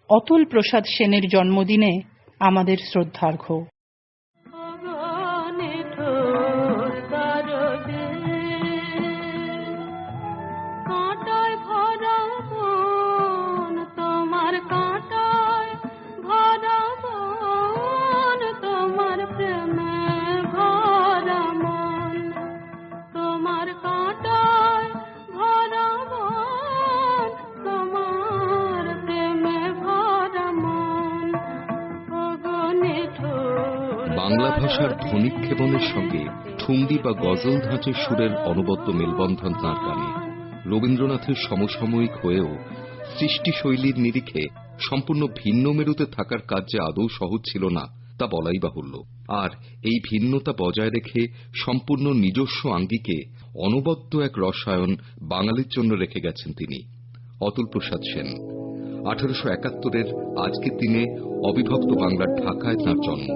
অতুল প্রসাদ সেনের জন্মদিনে আমাদের শ্রদ্ধার্ঘ্য। বাংলা ভাষার ধ্বনিক্ষেপণের সঙ্গে ঠুংরি বা গজল ধাঁচের সুরের অনবদ্য মেলবন্ধন তাঁর গানে। রবীন্দ্রনাথের সমসাময়িক হয়েও সৃষ্টিশৈলীর নিরিখে সম্পূর্ণ ভিন্ন মেরুতে থাকার কাজ যে আদৌ সহজ ছিল না তা বলাই বাহুল্য। আর এই ভিন্নতা বজায় রেখে সম্পূর্ণ নিজস্ব আঙ্গিকে অনবদ্য এক রসায়ন বাঙালির জন্য রেখে গেছেন তিনি, অতুল প্রসাদ সেন। 1871-এর আজকের দিনে অবিভক্ত বাংলার ঢাকায় তাঁর জন্ম।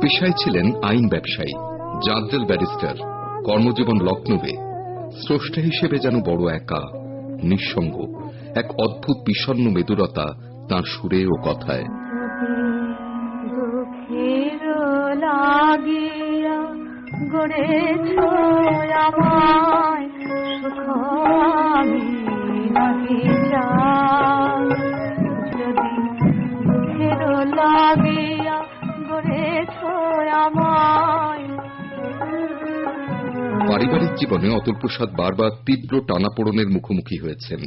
পেশায় ছিলেন আইন ব্যবসায়ী, জাজেল ব্যারিস্টার, কর্মজীবন লখনৌয়ে। স্রষ্টা হিসেবে যেন বড় একা, নিঃসঙ্গ, এক অদ্ভুত বিষণ্ণ মেদুরতা তাঁর সুরে ও কথায়। পারিবারিক জীবনে অতুল প্রসাদ বারবার তীব্র টানাপোড়েনের মুখোমুখি হয়েছেন।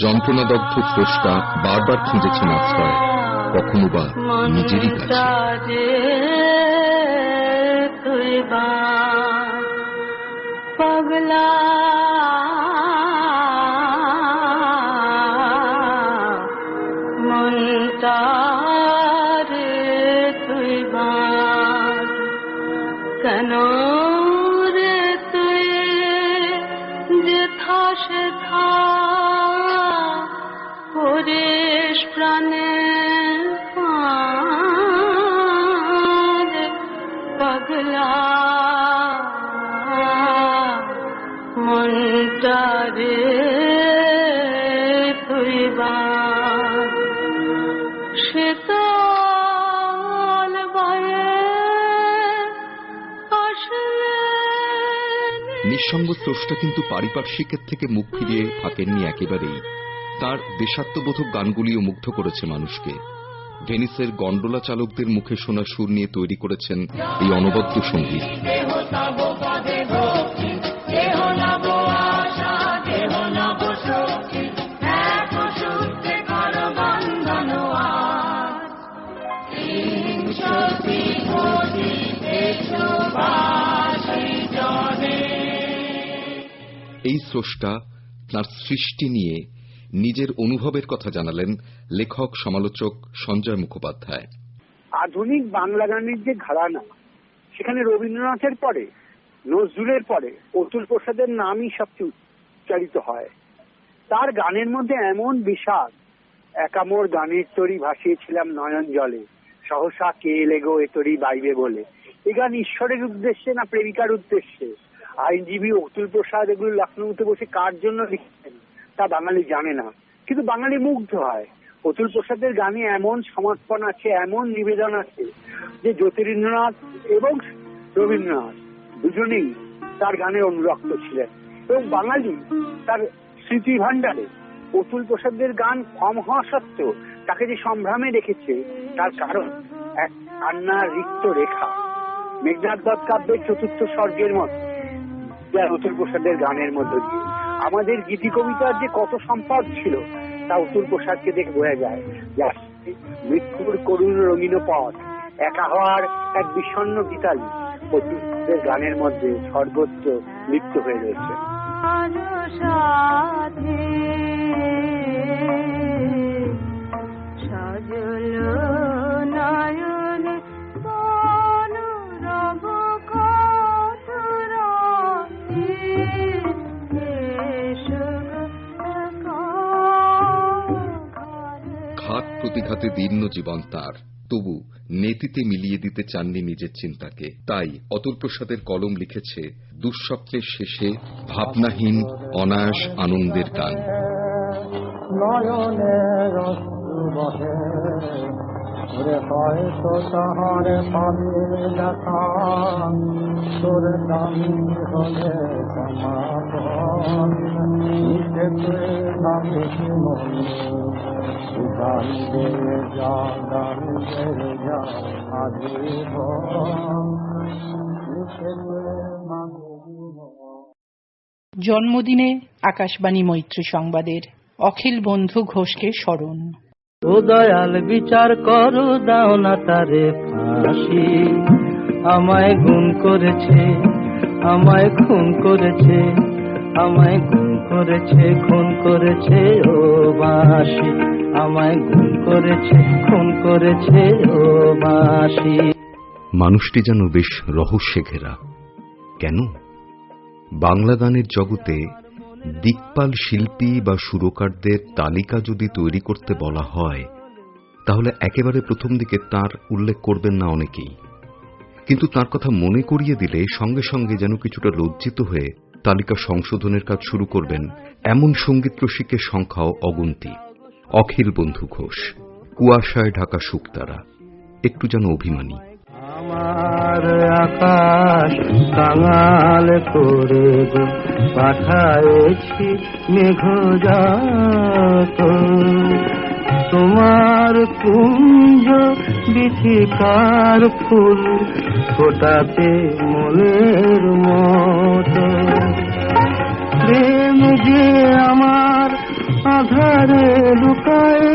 যন্ত্রণাদগ্ধ স্রষ্টা বারবার খুঁজেছেন আশ্রয়, কখনো বা নিজেরই কাছে। নিঃসঙ্গ স্রষ্টা কিন্তু পারিপার্শ্বিকের থেকে মুখ ফিরিয়ে থাকেননি একেবারেই। তাঁর দেশাত্মবোধক গানগুলিও মুগ্ধ করেছে মানুষকে। ভেনিসের গন্ডোলা চালকদের মুখে শোনা সুর নিয়ে তৈরি করেছেন এই অনবদ্য সঙ্গীত। এই স্রষ্টা তাঁর সৃষ্টি নিয়ে নিজের অনুভবের কথা জানালেন লেখক সমালোচক সঞ্জয় মুখোপাধ্যায়। আধুনিক বাংলা গানের যে ঘরানা, সেখানে রবীন্দ্রনাথের পরে, নজরুলের পরে অতুল প্রসাদের নামই সবচেয়ে উচ্চারিত হয়। তার গানের মধ্যে এমন বিষাদ, একামোর গানের তরি ভাসিয়েছিলাম নয়ন জলে, সহসা কে এলে গো এ তরি বাইবে বলে। এই গান ঈশ্বরের উদ্দেশ্যে না প্রেমিকার উদ্দেশ্যে? আইনজীবী অতুল প্রসাদ এগুলো লখনৌতে বসে কার জন্য লিখতেন তা বাঙালি জানে না, কিন্তু বাঙালি মুগ্ধ হয়। অতুল প্রসাদের গানে এমন সমর্পণ আছে, এমন নিবেদন আছে যে জ্যোতিরিন্দ্রনাথ এবং রবীন্দ্রনাথ দুজনেই তার গানে অনুরক্ত ছিলেন। এবং বাঙালি তার স্মৃতি ভাণ্ডারে অতুল প্রসাদের গান কম হওয়া সত্ত্বেও তাকে যে সম্ভ্রমে রেখেছে তার কারণ এক কান্নার রিক্ত রেখা, মেঘনাদ বধ কাব্যের চতুর্থ স্বর্গের মতো অতুল প্রসাদের গানের মধ্য দিয়ে। আমাদের গীতি কবিতার যে কত সম্পদ ছিল তা অতুল প্রসাদকে দেখে বোঝা যায় যে মৃত্যুর করুণ রঙিন পথ, একা হওয়ার এক বিষণ্ণ গীতালি অতুলের গানের মধ্যে সর্বত্র লিপ্ত হয়ে রয়েছে। ঘাত প্রতিঘাতে দীর্ণ জীবন তার, তবু নেতিতে মিলিয়ে দিতে চাননি নিজের চিন্তাকে। তাই অতুল প্রসাদের কলম লিখেছে দুঃস্বপ্নের শেষে ভাবনাহীন অনায়াস আনন্দের গান। হয়তো তাহারে পাবে দেখা তোর দামি হলে সমাপন নামে মনে গান গেয়ে যা গান গেয়ে যা আজীব জন্মদিনে আকাশবাণী মৈত্রী সংবাদের অখিল বন্ধু ঘোষকে স্মরণ। ও দয়াল বিচার করো, দাও না তারে ফাঁসি, আমায় গুম করেছে, আমায় খুন করেছে, আমায় গুম করেছে, খুন করেছে ও বাঁশি, আমায় গুম করেছে, খুন করেছে ও বাঁশি। মানুষটি যেন বেশ রহস্যে ঘেরা। কেন? বাংলা গানের জগতে দিকপাল শিল্পী বা সুরকারদের তালিকা যদি তৈরি করতে বলা হয়, তাহলে একেবারে প্রথম দিকে তার উল্লেখ করবেন না অনেকেই, কিন্তু তার কথা মনে করিয়ে দিলে সঙ্গে সঙ্গে যেন কিছুটা লজ্জিত হয়ে তালিকা সংশোধনের কাজ শুরু করবেন এমন সঙ্গীত রসিকের সংখ্যাও অগুন্তি। অখিল বন্ধু ঘোষ, কুয়াশায় ঢাকা শুকতারা, একটু যেন অভিমানী। আমার আকাশ কাঙাল করে গো পাঠায়েছি মেঘজাত, তোমার কুঞ্জ বিথিকার ফুল ফোটাতে মনের মতো, প্রেম যে আমার আধারে লুকায়,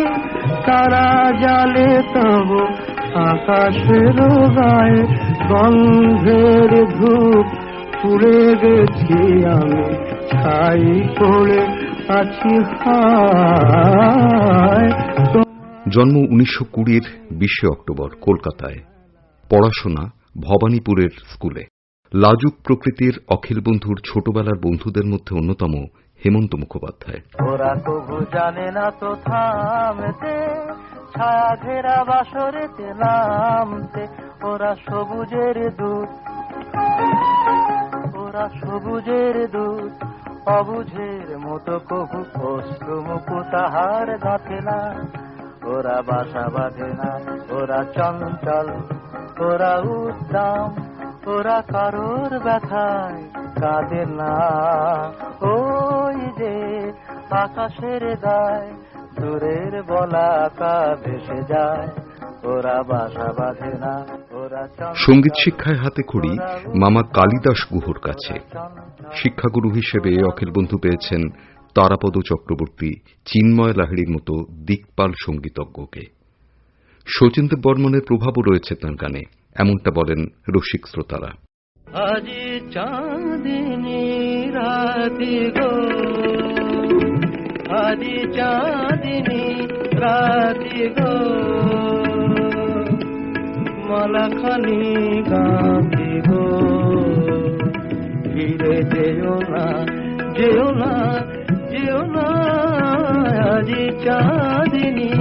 তারা জালে তব আকাশের গায়ে, গন্ধের ধূপ পুড়ে গেছি আমি, ছাই পড়ে আছি হায়। জন্ম 1920-র 20 অক্টোবর কলকাতায়। পড়াশোনা ভবানীপুরের স্কুলে। লাজুক প্রকৃতির অখিল বন্ধুর ছোটবেলার বন্ধুদের মধ্যে অন্যতম হেমন্ত মুখোপাধ্যায়। ওরা তবু জানে না তো থামতে, ছায়া ঘেরা বাসরেতে নামতে, ওরা সবুজের দূত, ওরা সবুজের দূত, অবুঝের মতো কবু অশ্রু মুকুতাহার গাঁথে না, ওরা বাসা বাঁধে না, ওরা চঞ্চল, ওরা উদ্দাম, ওরা কারোর ব্যথায় কাঁদে না, ওই যে আকাশের গায় দূরের বলাকা ভেসে যায়, ওরা বাসা বাঁধে না, ওরা সঙ্গীত শিক্ষায় হাতে খড়ি মামা কালিদাস গুহর কাছে। শিক্ষাগুরু হিসেবে অখিল বন্ধু পেয়েছেন তারাপদ চক্রবর্তী, চিন্ময় লাহিড়ীর মতো দিকপাল সঙ্গীতজ্ঞকে। শচীন্দ্র বর্মনের প্রভাবও রয়েছে তাঁর গানে, এমনটা বলেন রসিক শ্রোতারা। আজি চাঁদিনী রাতি গো, আজি চাঁদিনী রাতি গো, মালাখানি গাঁথি গো, ফিরে যেও না, যেও না, যেও না, আজি চাঁদিনী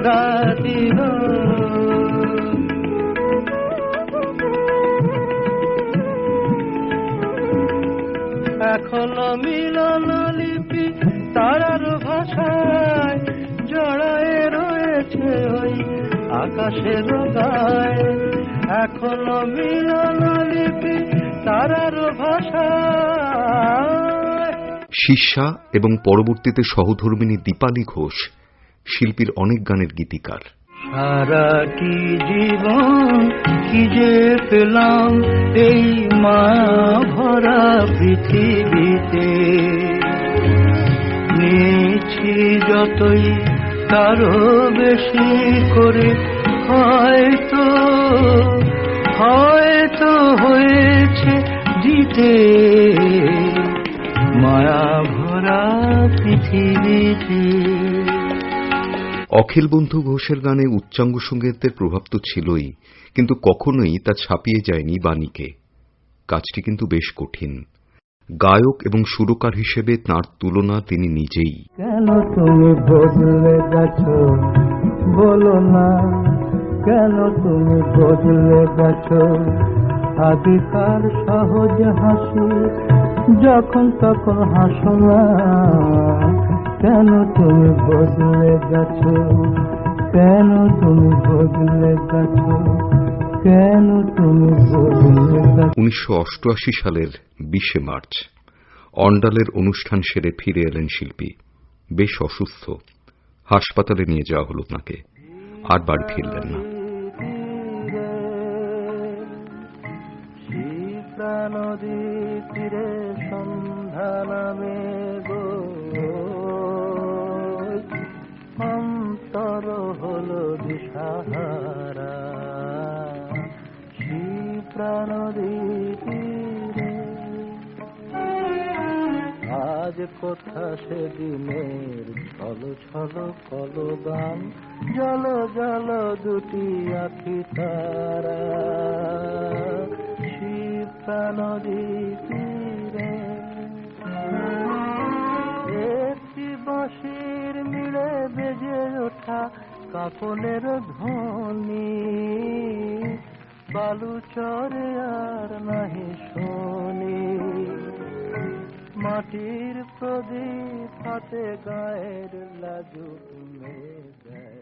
রাতি গো। এখনো মিলন লিপি তারার ভাষায় জড়ায় রয়েছে ওই আকাশের গায়ে, এখনো মিলন লিপি তারার ভাষায়। শিষ্যা এবং পরবর্তীতে সহধর্মিণী দীপালি ঘোষ শিল্পীর অনেক গানের গীতিকার। সারাটি জীবন কি যে পেলাম এই মায়া ভরা পৃথিবীতে, পেয়েছি যতই তারও বেশি করে হয়তো হয়তো হয়েছে দিতে মায়া ভরা পৃথিবীতে। অখিল বন্ধু ঘোষের গানে উচ্চাঙ্গ সঙ্গীতের প্রভাব তো ছিলই, কিন্তু কখনোই তা ছাপিয়ে যায়নি বাণীকে। কাজটি কিন্তু বেশ কঠিন। গায়ক এবং সুরকার হিসেবে তাঁর তুলনা তিনি নিজেই। কেন তুমি বদলে গেছো বলো না, কেন তুমি বদলে গেছো আগেকার সহজ হাসি যখন তখন হাসো না, কেন তুমি বদলে গেছো, কেন তুমি বদলে গেছো, কেন তুমি বদলে গেছো। 1988 সালের 20 মার্চ অন্ডালের অনুষ্ঠান সেরে ফিরে এলেন শিল্পী। বেশ অসুস্থ, হাসপাতালে নিয়ে যাওয়া হল তাঁকে। আর বাড়ি ফিরলেন না। নদী তীরে সন্ধ্যা নামে গো, অন্তর হলো দিশাহারা, শিপ্রা নদী তীরে। আজ কোথা সেদিনের ছলো ছলো কলগান, জল জল দুটি আখি তারা, শিপ্রা নদী তীরে। একটি বাঁশির মিলে বেজে ওঠা কাপনের ধ্বনি, বালুচরে আর নাহি শুনি, মাটির প্রদীপ হাতে গায়ের লাজুক মেয়ে।